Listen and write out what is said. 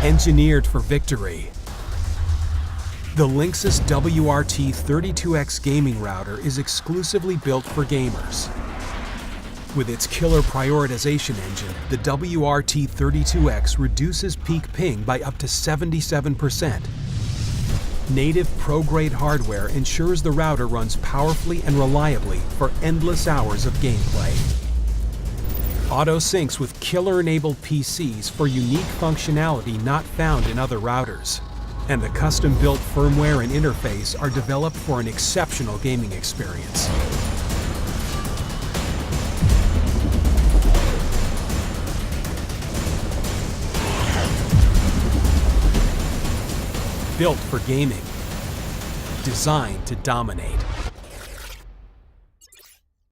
Engineered for victory. The Linksys WRT32X gaming router is exclusively built for gamers. With its killer prioritization engine, the WRT32X reduces peak ping by up to 77%. Native pro-grade hardware ensures the router runs powerfully and reliably for endless hours of gameplay. Auto syncs with killer-enabled PCs for unique functionality not found in other routers. And the custom-built firmware and interface are developed for an exceptional gaming experience. Built for gaming. Designed to dominate.